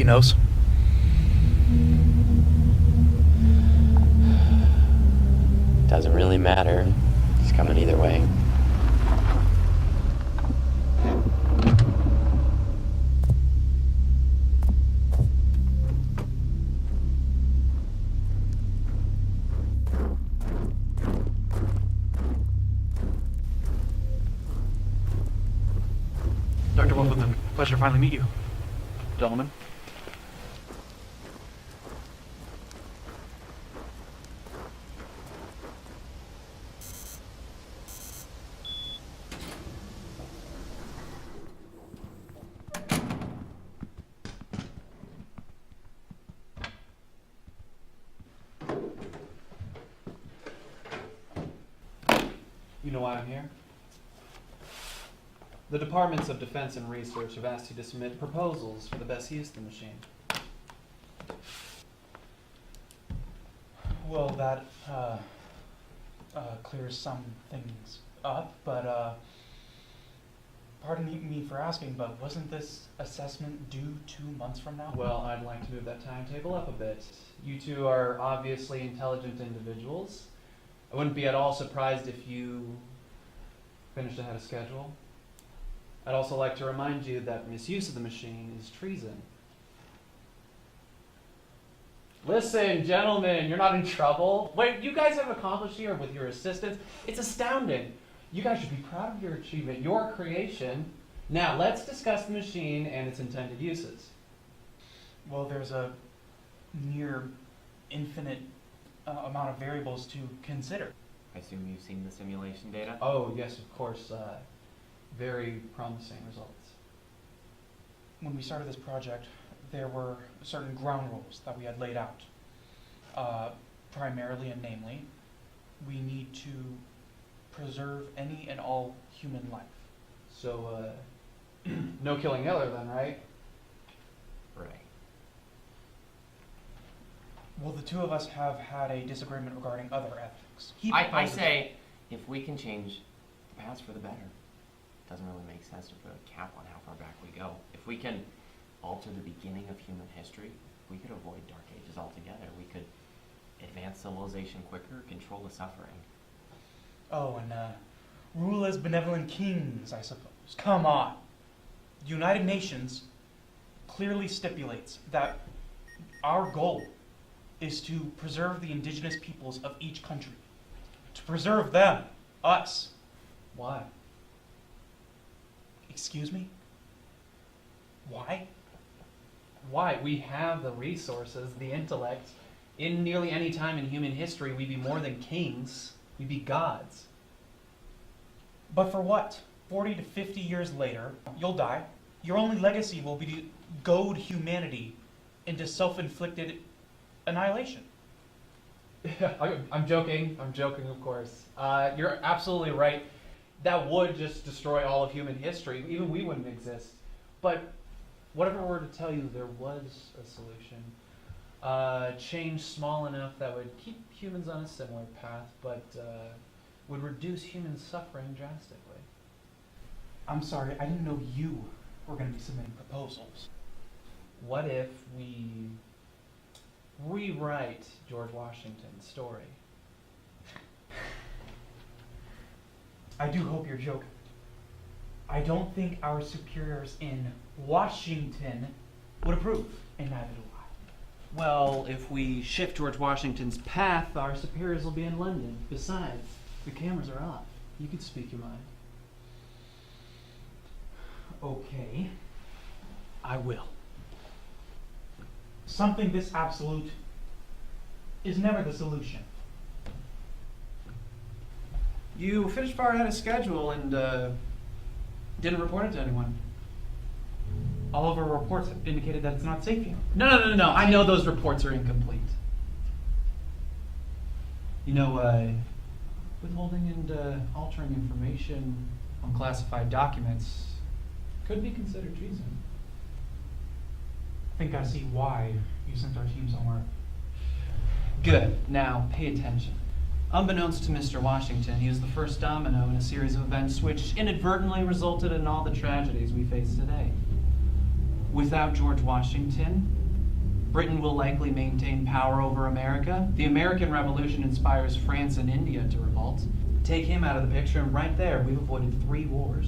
knows. Doesn't really matter. It's coming either way. Dr. Wolfman, pleasure to finally meet you. Gentlemen. You know why I'm here? The Departments of Defense and Research have asked you to submit proposals for the best use of the machine. Well, that clears some things up, but pardon me for asking, but wasn't this assessment due 2 months from now? Well, I'd like to move that timetable up a bit. You two are obviously intelligent individuals. I wouldn't be at all surprised if you finished ahead of schedule. I'd also like to remind you that misuse of the machine is treason. Listen, gentlemen, you're not in trouble. What you guys have accomplished here with your assistance, it's astounding. You guys should be proud of your achievement, your creation. Now, let's discuss the machine and its intended uses. Well, there's a near infinite amount of variables to consider. I assume you've seen the simulation data? Oh, yes, of course. Very promising results. When we started this project, there were certain ground rules that we had laid out. Primarily and namely, we need to preserve any and all human life. So, no killing Hitler then, right? Right. Well, the two of us have had a disagreement regarding other ethics. I say, if we can change the past for the better, it doesn't really make sense to put a cap on how far back we go. If we can alter the beginning of human history, we could avoid Dark Ages altogether. We could advance civilization quicker, control the suffering. Oh, and rule as benevolent kings, I suppose. Come on. The United Nations clearly stipulates that our goal is to preserve the indigenous peoples of each country. To preserve them, us. Why? Excuse me? Why? Why? We have the resources, the intellect. In nearly any time in human history, we'd be more than kings. We'd be gods. But for what? 40 to 50 years later, you'll die. Your only legacy will be to goad humanity into self-inflicted annihilation. I'm joking, of course. You're absolutely right. That would just destroy all of human history. Even we wouldn't exist. But whatever were to tell you there was a solution, change small enough that would keep humans on a similar path, but would reduce human suffering drastically. I'm sorry, I didn't know you were going to be submitting proposals. What if we rewrite George Washington's story? I do hope you're joking. I don't think our superiors in Washington would approve, and neither do I. Well, if we shift George Washington's path, our superiors will be in London. Besides, the cameras are off. You can speak your mind. Okay, I will. Something this absolute is never the solution. You finished far ahead of schedule and didn't report it to anyone. All of our reports have indicated that it's not safe yet. No. I know those reports are incomplete. You know, withholding and altering information on classified documents could be considered treason. I think I see why you sent our team somewhere. Good. Now, pay attention. Unbeknownst to Mr. Washington, he was the first domino in a series of events which inadvertently resulted in all the tragedies we face today. With Without George Washington, Britain will likely maintain power over America. The American Revolution inspires France and India to revolt. Take him out of the picture, and right there, we've avoided 3 wars.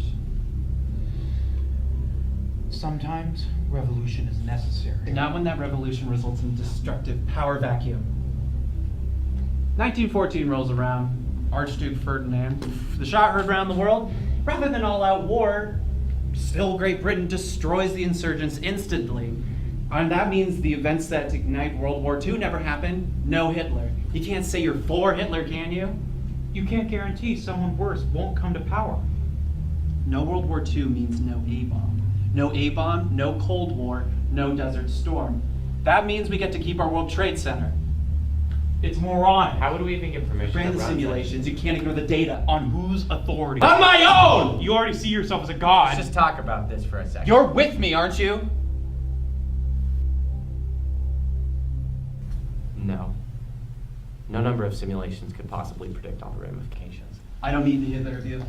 Sometimes revolution is necessary. Not when that revolution results in destructive power vacuum. 1914 rolls around. Archduke Ferdinand. The shot heard around the world. Rather than all-out war, still Great Britain destroys the insurgents instantly. And that means the events that ignite World War II never happened. No Hitler. You can't say you're for Hitler, can you? You can't guarantee someone worse won't come to power. No World War II means no A-bomb. No A-bomb, no Cold War, no Desert Storm. That means we get to keep our World Trade Center. It's moronic. How would we even get permission Ran to the run simulations, you can't ignore the data. On whose authority? On my own! You already see yourself as a god. Let's just talk about this for a second. You're with me, aren't you? No. No number of simulations could possibly predict all the ramifications. I don't need either of you.